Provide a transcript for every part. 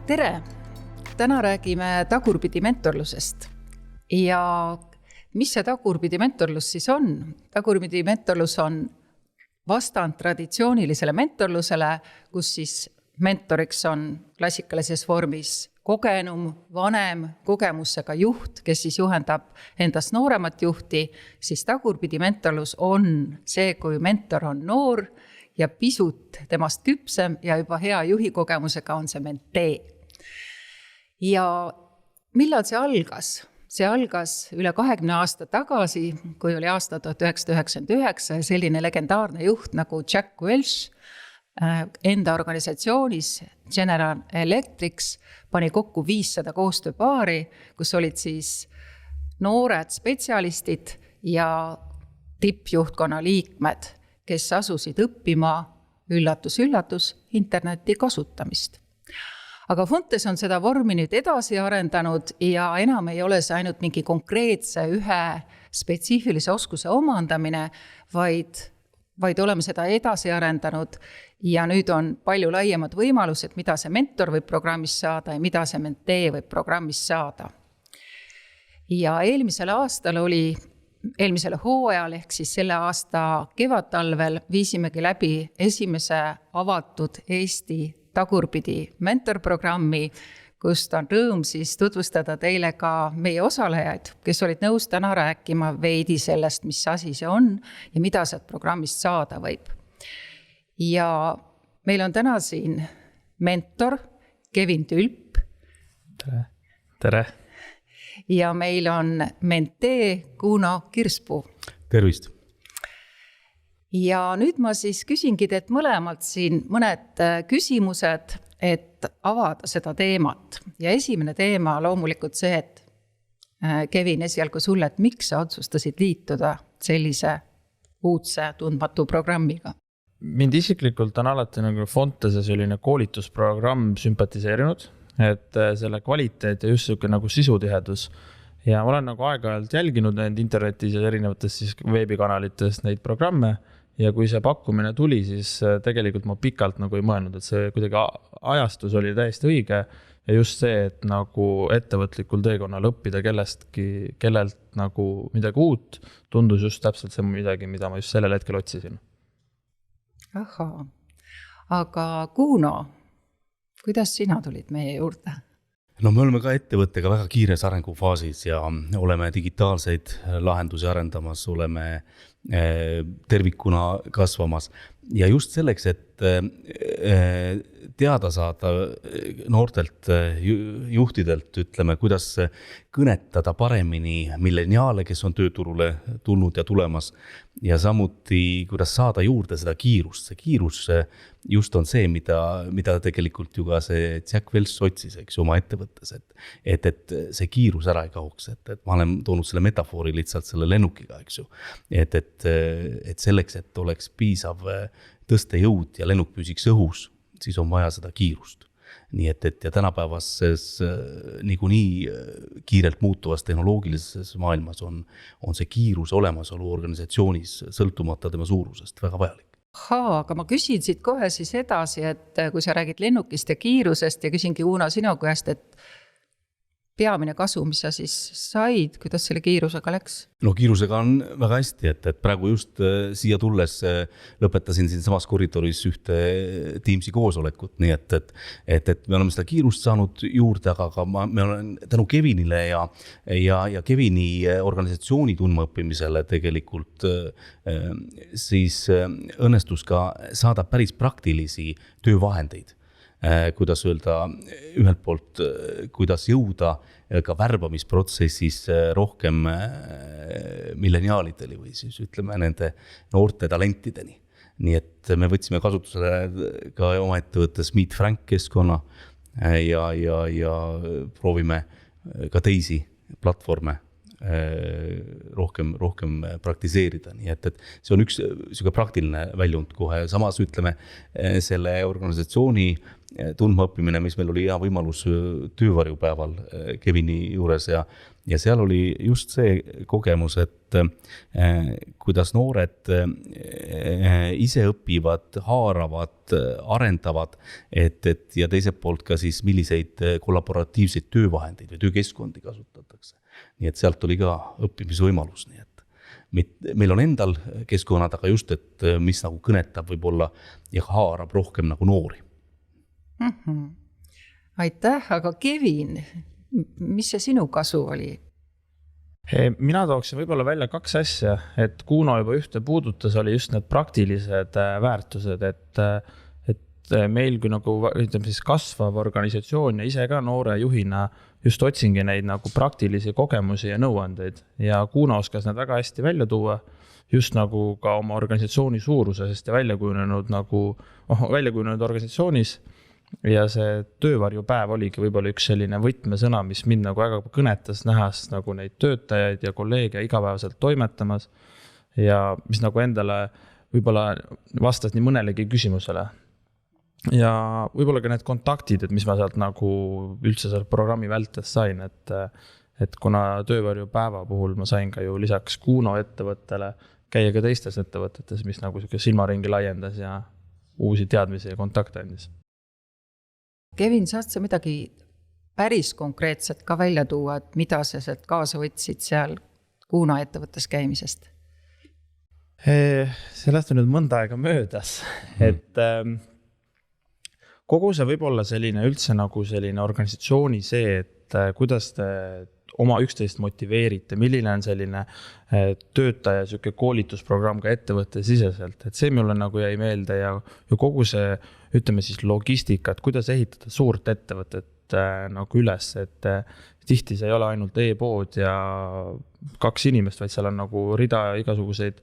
Tere! Täna räägime tagurpidi mentorlusest. Ja mis see tagurpidi mentorlus siis on? Tagurpidi mentorlus on vastand traditsioonilisele mentorlusele, kus siis mentoriks on klassikalises vormis kogenum, vanem, kogemusega juht, kes siis juhendab endast nooremat juhti, siis tagurpidi mentorlus on see, kui mentor on noor ja pisut temast küpsem ja juba hea juhi kogemusega on see mentee. Ja millal see algas? See algas üle 20 aasta tagasi, kui oli aasta 1999 ja selline legendaarne juht nagu Jack Welch enda organisatsioonis General Electrics pani kokku 500 koostööpaari, kus olid siis noored spetsialistid ja tippjuhtkonna liikmed, kes asusid õppima, üllatus, interneti kasutamist. Aga Fontes on seda vormi nüüd edasi arendanud ja enam ei ole see ainult mingi konkreetse ühe spetsiifilise oskuse omandamine, vaid oleme seda edasi arendanud ja nüüd on palju laiemad võimalused, mida see mentor võib programmist saada ja mida see mentee võib programmist saada. Ja eelmisel hooajal ehk siis selle aasta kevadtalvel viisimegi läbi esimese avatud Eesti tagurpidi mentorprogrammi, kust on rõõm siis tutvustada teile ka meie osalejaid, kes olid nõus täna rääkima veidi sellest, mis asi see on ja mida sealt programmist saada võib. Ja meil on täna siin mentor Kevin Tülp. Tere. Ja meil on mentee Kuno Kirspuu. Tervist. Ja nüüd ma siis küsingi teilt mõlemalt siin mõned küsimused, et avada seda teemat. Ja esimene teema loomulikult see, et Kevin, esialgu sulle, et miks sa otsustasid liituda sellise uudse tundmatu programmiga? Mind isiklikult on alati nagu Fontese selline koolitusprogramm sümpatiseerinud, et selle kvaliteet ja just selline nagu sisutihedus. Ja ma olen nagu aeg-ajalt jälginud need internetis ja erinevates siis veebikanalites neid programme ja kui see pakkumine tuli, siis tegelikult ma pikalt nagu ei mõelnud, et see kuidagi ajastus oli täiesti õige ja just see, et nagu ettevõtlikul teekonnal õppida kellelt nagu midagi uut, tundus just täpselt see midagi, mida ma just sellel hetkel otsisin. Ahaa, aga Kuno, kuidas sina tulid meie juurde? No me oleme ka ettevõttega väga kiires arengufaasis ja oleme digitaalseid lahendusi arendamas, oleme tervikuna kasvamas ja just selleks, et teada saada noortelt juhtidelt, ütleme, kuidas kõnetada paremini milleniaale, kes on tööturule tulnud ja tulemas ja samuti, kuidas saada juurde seda kiirust. See kiirus just on see, mida tegelikult ju ka see Jack Welch otsis, eks, oma ettevõttes, et see kiirus ära ei kaoks, et ma olen toonud selle metafoori lihtsalt selle lennukiga, eks ju, et selleks, et oleks piisav tõstejõud ja lennuk püsiks õhus, siis on vaja seda kiirust. Nii et ja tänapäevases niikuinii kiirelt muutuvas tehnoloogilises maailmas on see kiirus olemasolu organisatsioonis sõltumata tema suurusest väga vajalik. Aga ma küsin siit kohe siis edasi, et kui sa räägid lennukist ja kiirusest ja küsingi Uno sinu käest, et peamine kasu, mis sa siis said, kuidas selle kiirusega läks? No kiirusega on väga hästi, et praegu just siia tulles lõpetasin siin samas koridoris ühte Teamsi koosolekut, nii et me oleme seda kiirust saanud juurde, aga me olen tänu Kevinile ja Kevini organisatsiooni tundmaõppimisele tegelikult siis õnnestus ka saada päris praktilisi töövahendeid. Kuidas öelda ühelt poolt, kuidas jõuda ka värbamisprotsessis rohkem milleniaalideni või siis ütleme nende noorte talentideni. Nii et me võtsime kasutusele ka oma ettevõttes Meet Frank keskkonna ja proovime ka teisi platvorme rohkem praktiseerida, nii et see on üks selline praktiline väljund kohe. Samas ütleme selle organisatsiooni tundmaõppimine, mis meil oli hea võimalus töövarjupäeval Kevini juures ja seal oli just see kogemus, et kuidas noored ise õpivad, haaravad, arendavad, ja teiselt poolt ka siis milliseid kollaboratiivseid töövahendeid või töökeskkondi kasutatakse. Nii et sealt oli ka õppimisvõimalus, nii et meil on endal keskkonnad, aga just, et mis nagu kõnetab võib-olla ja haarab rohkem nagu noori. Aitäh, aga Kevin, mis see sinu kasu oli? Mina tooksin võib-olla välja 2 asja, et Kuno juba ühte puudutas, oli just need praktilised väärtused, et meil kui nagu ütleme siis kasvav organisatsioon ja ise ka noore juhina just otsingi neid nagu praktilisi kogemusi ja nõuandeid ja Kuno oskas need väga hästi välja tuua just nagu ka oma organisatsiooni suurusest ja välja kujunenud organisatsioonis ja see töövarjupäev oligi võib-olla üks selline võtmesõna, mis mind nagu väga kõnetas nähes nagu neid töötajaid ja kolleege igapäevaselt toimetamas ja mis nagu endale võib-olla vastas nii mõnelegi küsimusele. Ja võib-olla ka need kontaktid, et mis ma sealt nagu üldse seal programmi vältes sain, et kuna töövarjupäeva puhul ma sain ka ju lisaks Kuno ettevõttele käia ka teistes ettevõtetes, mis nagu silmaringi laiendas ja uusi teadmisi ja kontakte andis. Kevin, saad sa midagi päris konkreetset ka välja tuua, et mida sa sealt kaasa võtsid seal Kuno ettevõttes käimisest? Sellest on nüüd mõnda aega möödas, et kogu see võib olla selline üldse nagu selline organisatsiooni see, et kuidas te oma üksteist motiveerite, milline on selline töötaja selline koolitusprogramm ka ettevõtte siseselt, et see mulle nagu jäi meelde ja kogu see, ütleme siis logistika, et kuidas ehitada suurt ettevõtet nagu üles, et tihti see ei ole ainult e-pood ja 2 inimest, vaid seal on nagu rida igasuguseid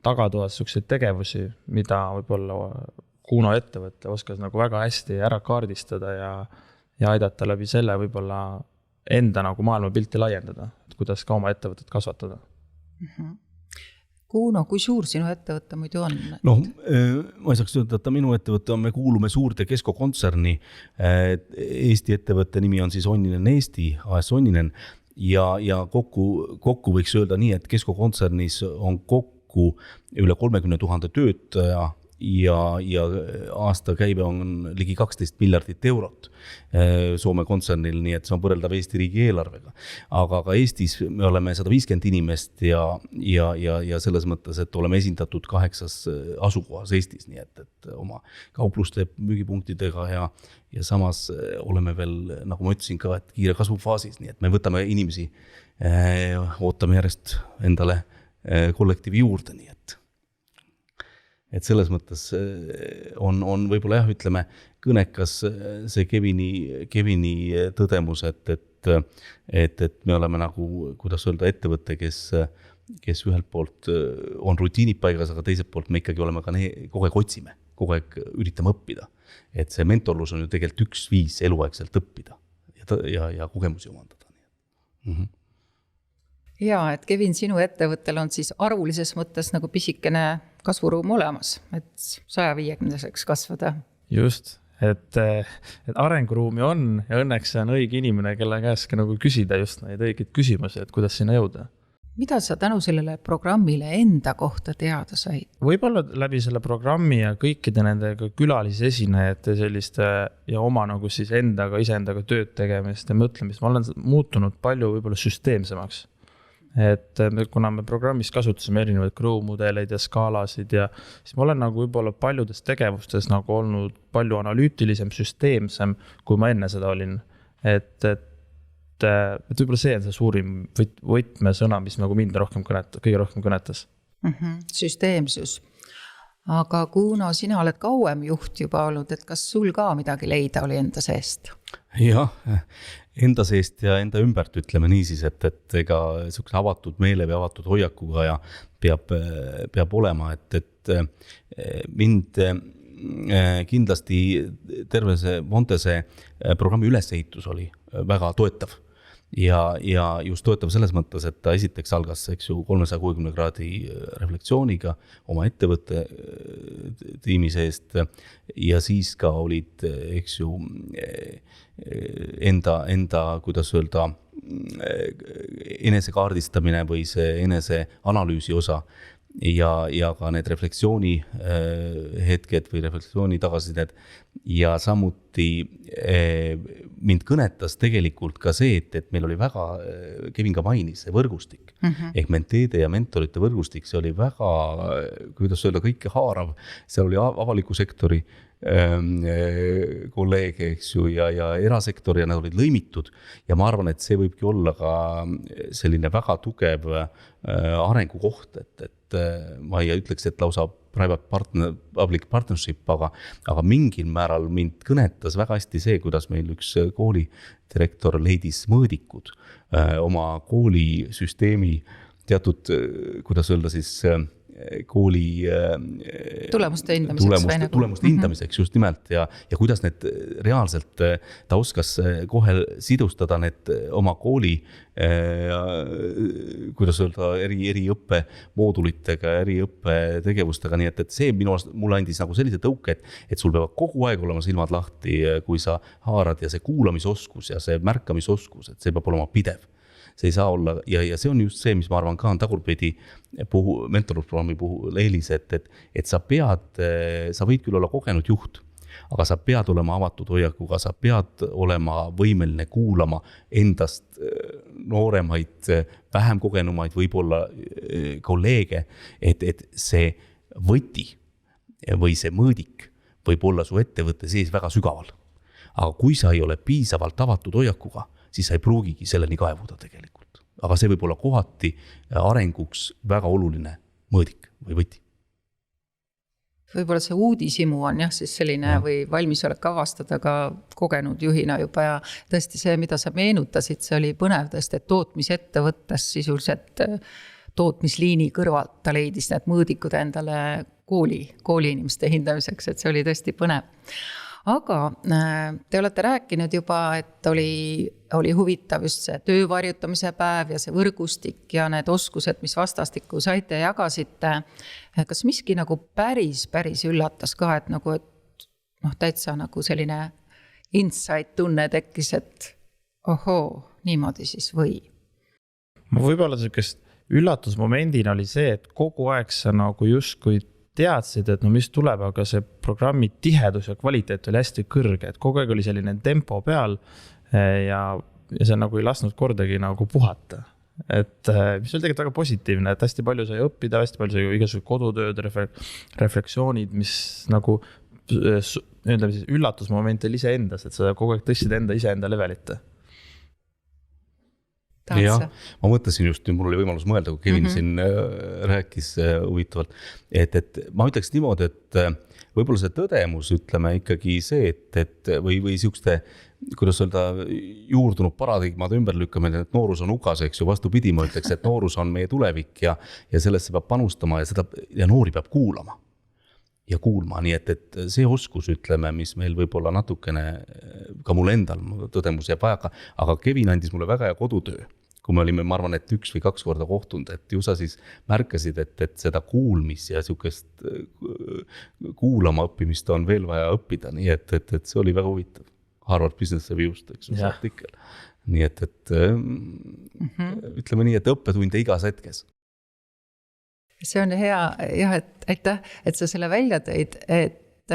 tagatoas selliseid tegevusi, mida võib-olla Kuno ettevõtte oskas nagu väga hästi ära kaardistada ja aidata läbi selle võib-olla enda nagu maailmapilti laiendada, et kuidas ka oma ettevõtet kasvatada. Kuno, kui suur sinu ettevõtte muidu on? Ma ei saaks öelda, et minu ettevõtte me kuulume suurde Kesko kontserni. Eesti ettevõtte nimi on siis Onninen Eesti, AS Onninen ja kokku võiks öelda nii, et Kesko kontsernis on kokku üle 30 000 töötaja ja aasta käibe on ligi 12 miljardit eurot Soome kontsernil, nii et see on võrreldav Eesti riigi eelarvega. Aga ka Eestis me oleme 150 inimest ja selles mõttes, et oleme esindatud 8 asukohas Eestis, nii et oma kaupluste müügipunktidega ja samas oleme veel, nagu ma ütlesin ka, et kiire kasvufaasis, nii et me võtame inimesi, ootame järjest endale kollektiivi juurde, nii et selles mõttes on võib-olla ütleme, kõnekas see Kevini tõdemus, et me oleme nagu, kuidas öelda, ettevõte, kes ühelt poolt on rutiinid paigas, aga teiselt poolt me ikkagi oleme ka kogu aeg otsime, kogu aeg üritame õppida. Et see mentorlus on ju tegelikult üks viis eluaegselt õppida ja kogemusi omandada. Ja, et Kevin, sinu ettevõttel on siis arvulises mõttes nagu pisikene kasvuruum olemas, et 150-seks kasvada. Just, et arenguruumi on ja õnneks on õige inimene, kelle käest ka nagu küsida just neid õigeid küsimusi, et kuidas sinna jõuda. Mida sa tänu sellele programmile enda kohta teada said? Võib-olla läbi selle programmi ja kõikide nendega külalisesinejate selliste ja oma nagu siis iseendaga tööd tegemist ja mõtlemist, ma olen muutunud palju võib-olla süsteemsemaks. Et kuna me programmis kasutasime erinevaid crew-mudeleid ja skaalasid ja siis ma olen nagu võib-olla paljudes tegevustes nagu olnud palju analüütilisem, süsteemsem, kui ma enne seda olin. Et võib-olla see on see suurim võtmesõna, mis nagu mind kõige rohkem kõnetas. Süsteemsus. Aga Kuno, sina oled kauem juht juba olnud, et kas sul ka midagi leida oli enda seest? Jah, enda seest ja enda ümbert ütleme niisiis, et ega selline avatud meele või avatud hoiakuga ja peab olema, et mind kindlasti terve see Montese programmi ülesehitus oli väga toetav. ja just toetav selles mõttes, et ta esiteks algas, eks ju, 360 kraadi reflektsiooniga oma ettevõtte tiimi seest ja siis ka olid, eks ju, enda, kuidas öelda, enesekaardistamine või see eneseanalüüsi osa ja ka need refleksiooni hetked või refleksiooni tagasisided ja samuti mind kõnetas tegelikult ka see, et meil oli väga, Kevin ka mainis, see võrgustik ehk menteede ja mentorite võrgustik, see oli väga, kuidas öelda, kõike haarav, seal oli avaliku sektori kolleege, eks ju, ja erasektor ja nad olid lõimitud ja ma arvan, et see võibki olla ka selline väga tugev arengukoht, et ma ei ütleks, et lausa public partnership, aga mingil määral mind kõnetas väga hästi see, kuidas meil üks koolidirektor leidis mõõdikud oma koolisüsteemi teatud, kuidas öelda siis, kooli tulemuste hindamiseks, tulemuste hindamiseks just nimelt ja kuidas need reaalselt ta oskas kohe sidustada need oma kooli kuidas öelda, eri õppemoodulitega, eri õppetegevustega, nii et see mulle andis nagu sellise tõuke, et sul peavad kogu aeg olema silmad lahti, kui sa haarad ja see kuulamisoskus ja see märkamisoskus, et see peab olema pidev. See ei saa olla, ja see on just see, mis ma arvan ka on tagurpidi mentorlusprogrammi puhul eelis, et sa võid küll olla kogenud juht, aga sa pead olema avatud hoiakuga, sa pead olema võimeline kuulama endast nooremaid, vähem kogenumaid, võib-olla kolleege, et see võti või see mõõdik võib olla su ettevõtte sees väga sügaval. Aga kui sa ei ole piisavalt avatud hoiakuga, siis sa ei pruugigi selleni kaevuda tegelikult. Aga see võib olla kohati arenguks väga oluline mõõdik või võti. Võib-olla see uudishimu on siis selline või valmisolek avastada ka kogenud juhina juba ja tõesti see, mida sa meenutasid, see oli põnev tõesti, et tootmisettevõttes sisuliselt tootmisliini kõrvalt ta leidis need mõõdikud endale kooli inimeste hindamiseks, et see oli tõesti põnev. Aga te olete rääkinud juba, et oli huvitav just see töövarjutamise päev ja see võrgustik ja need oskused, mis vastastikku saite ja jagasite. Kas miski nagu päris üllatas ka, et nagu, et täitsa nagu selline insight tunne tekkis, et ohoo, niimoodi siis või? Ma võib-olla sellist üllatusmomendina oli see, et kogu aeg sa nagu justkui teadsid, et mis tuleb, aga see programmi tihedus ja kvaliteet oli hästi kõrge, et kogu aeg oli selline tempo peal ja see nagu ei lasknud kordagi nagu puhata. Et mis oli tegelikult väga positiivne, et hästi palju sai õppida, hästi palju sai igasugused kodutööd, refleksioonid, mis nagu ütleme siis üllatusmoment oli ise endas, et sa kogu aeg tõstsid iseenda levelite. Jah, ma mõtlesin just, mul oli võimalus mõelda, kui Kevin siin rääkis huvitavalt, et ma ütleks niimoodi, et võib-olla see tõdemus, ütleme ikkagi see, et või siukeste, kuidas öelda, juurdunud paradigmad ümberlükkamine, et noorus on ukas, eks ju, vastupidi, ma ütleks, et noorus on meie tulevik ja sellesse peab panustama ja noori peab kuulama. Ja kuulma, nii et see oskus, ütleme, mis meil võib-olla natukene, ka mul endal tõdemus jääb vaja, aga Kevin andis mulle väga hea kodutöö, kui me olime, ma arvan, et 1 või 2 korda kohtunud, et ju sa siis märkasid, et seda kuulmis ja sukest kuulama õppimist on veel vaja õppida, nii et see oli väga huvitav. Harvard Business Review'st, eks see artikkel. Nii et ütleme nii, et õppetunde igas hetkes. See on hea, jah, et aitäh, et sa selle välja tõid, et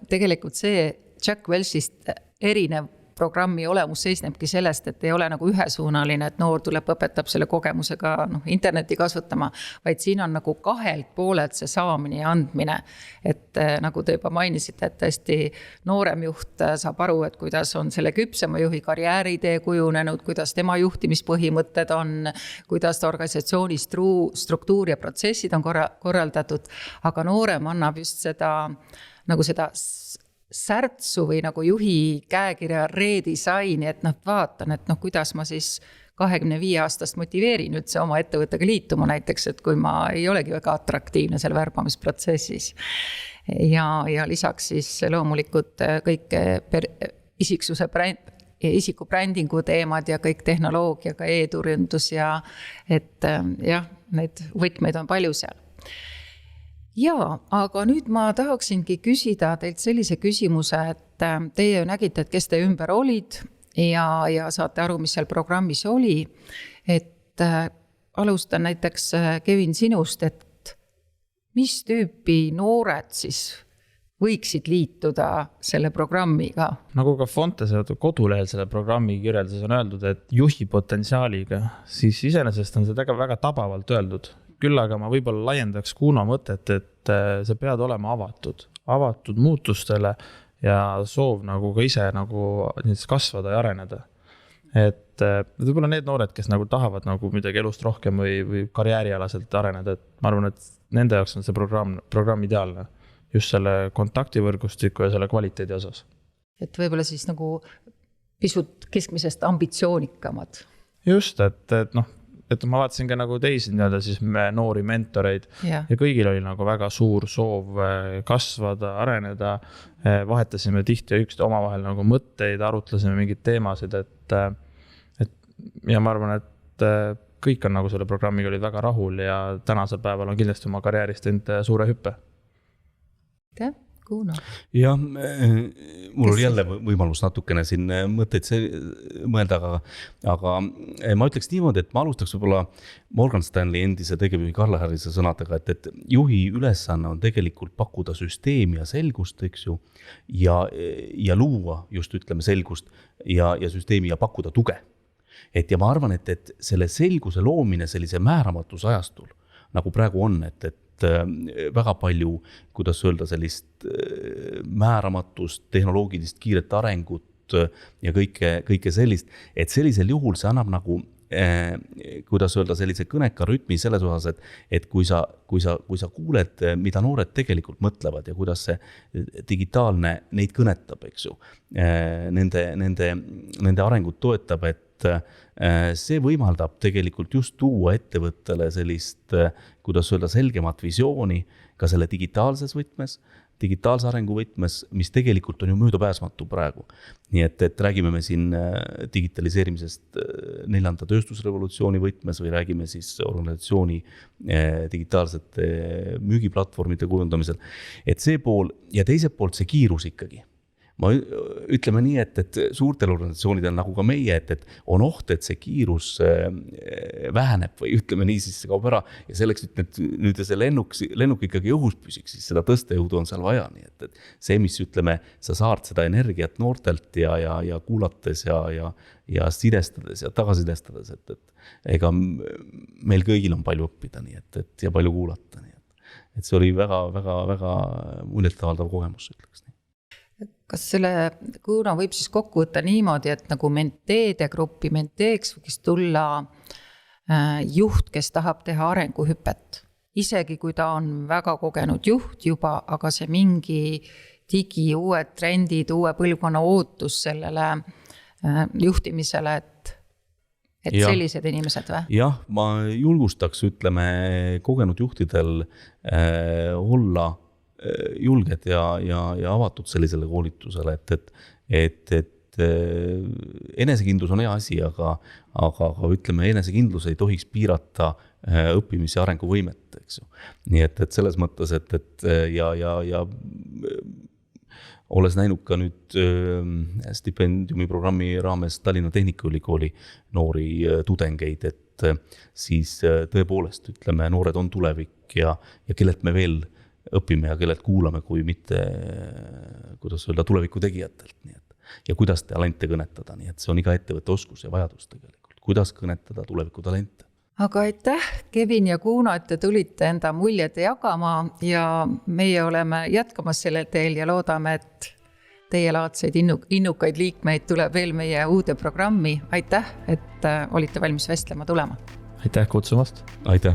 tegelikult see Jack Welchist erinev programmi olemus seisnebki sellest, et ei ole nagu ühesuunaline, et noor tuleb õpetab selle kogemusega interneti kasutama, vaid siin on nagu 2 poolelt see saamine ja andmine. Et nagu te juba mainisite, et tõesti noorem juht saab aru, et kuidas on selle küpsema juhi karjääritee kujunenud, kuidas tema juhtimispõhimõtted on, kuidas organisatsiooni struktuur ja protsessid on korraldatud, aga noorem annab just seda särtsu või nagu juhi käekirja redisaini, et vaatan, et kuidas ma siis 25-aastast motiveerin üldse oma ettevõttega liituma näiteks, et kui ma ei olegi väga atraktiivne seal värbamisprotsessis. Ja lisaks siis loomulikult kõik isiksuse isikubrändingu teemad ja kõik tehnoloogiaga e-turjundus ja et jah, neid võtmeid on palju seal. Jaa, aga nüüd ma tahaksingi küsida teilt sellise küsimuse, et teie ju nägite, et kes te ümber olid ja saate aru, mis seal programmis oli, et alustan näiteks Kevin sinust, et mis tüüpi noored siis võiksid liituda selle programmiga? Nagu ka Fontese kodulehel selle programmi kirjelduses on öeldud, et juhi potentsiaaliga, siis iseenesest on see väga tabavalt öeldud. Küll aga ma võib-olla laiendaks Kuno mõtet, et see pead olema avatud muutustele ja soov nagu ka ise nagu kasvada ja areneda. Et võib-olla need noored, kes nagu tahavad nagu midagi elust rohkem või karjäärialaselt areneda, et ma arvan, et nende jaoks on see programm ideaalne just selle kontaktivõrgustiku ja selle kvaliteedi osas. Et võib-olla siis nagu pisut keskmisest ambitsioonikamad. Just, et ma vaatasin ka nagu teisi siis noori mentoreid ja kõigil oli nagu väga suur soov kasvada, areneda, vahetasime tihti üksteist omavahel nagu mõtteid, arutlesime mingeid teemasid, et ja ma arvan, et kõik on nagu selle programmiga olid väga rahul ja tänasel päeval on kindlasti oma karjääris teinud suure hüppe. Aitäh, Kuno. Jah, mul oli jälle võimalus natukene siin mõtteid mõelda, aga ma ütleks niimoodi, et ma alustaks võib-olla Morgan Stanley endise tegevjuhi Carl Harrise sõnadega, et juhi ülesanne on tegelikult pakkuda süsteemi ja selgust, eks ju, ja luua just ütleme selgust ja süsteemi ja pakkuda tuge. Ja ma arvan, et selle selguse loomine sellise määramatuse ajastul, nagu praegu on, et väga palju, kuidas öelda, sellist määramatust, tehnoloogilist kiiret arengut ja kõike sellist, et sellisel juhul see annab nagu, kuidas öelda, sellise kõneka rütmi selles osas, et kui sa kuuled, mida noored tegelikult mõtlevad ja kuidas see digitaalne neid kõnetab, eks ju, nende arengut toetab, et see võimaldab tegelikult just tuua ettevõttele sellist, kuidas öelda, selgemat visiooni ka selle digitaalses võtmes, digitaalse arengu võtmes, mis tegelikult on ju möödapääsmatu praegu. Nii et räägime me siin digitaliseerimisest 4. tööstusrevolutsiooni võtmes või räägime siis organisatsiooni digitaalsete müügiplatvormide kujundamisel. Et see pool ja teiselt poolt see kiirus ikkagi. Ma ütleme nii, et suurtel organisatsioonidel nagu ka meie, et on oht, et see kiirus väheneb või ütleme nii, siis see kaob ära ja selleks, et nüüd see lennuk ikkagi õhus püsiks, siis seda tõstejõudu on seal vaja. Nii et see, mis ütleme, sa saad seda energiat noortelt ja kuulates ja sidestades ja tagasidestades, et ega meil kõigil on palju õppida nii, et ja palju kuulata. Nii et see oli väga muljetavaldav kogemus, ütleks nii. Kas selle Kuno võib siis kokku võtta niimoodi, et nagu menteede gruppi menteeks võiks tulla juht, kes tahab teha arenguhüpet. Isegi kui ta on väga kogenud juht juba, aga see mingi digi, uued trendid, uue põlvkonna ootus sellele juhtimisele, et sellised inimesed või? Jah, ma julgustaks, ütleme, kogenud juhtidel olla julged ja avatud sellisele koolitusele, et enesekindlus on hea asi, aga ütleme, enesekindlus ei tohiks piirata õppimis- ja arenguvõimet, eks ju. Nii et selles mõttes, et olles näinud ka nüüd stipendiumi programmi raames Tallinna Tehnikaülikooli noori tudengeid, et siis tõepoolest, ütleme, noored on tulevik ja kellelt me veel õpime ja kellelt kuulame, kui mitte, kuidas öelda, tuleviku tegijatelt. Nii et, ja kuidas talente kõnetada, nii et see on iga ettevõtte oskus ja vajadus tegelikult. Kuidas kõnetada tuleviku talente. Aga aitäh, Kevin ja Kuno, et te tulite enda muljed jagama ja meie oleme jätkamas sellel teel ja loodame, et teie laadseid innukaid liikmeid tuleb veel meie uude programmi. Aitäh, et olite valmis vestlema tulema. Aitäh kutsumast. Aitäh.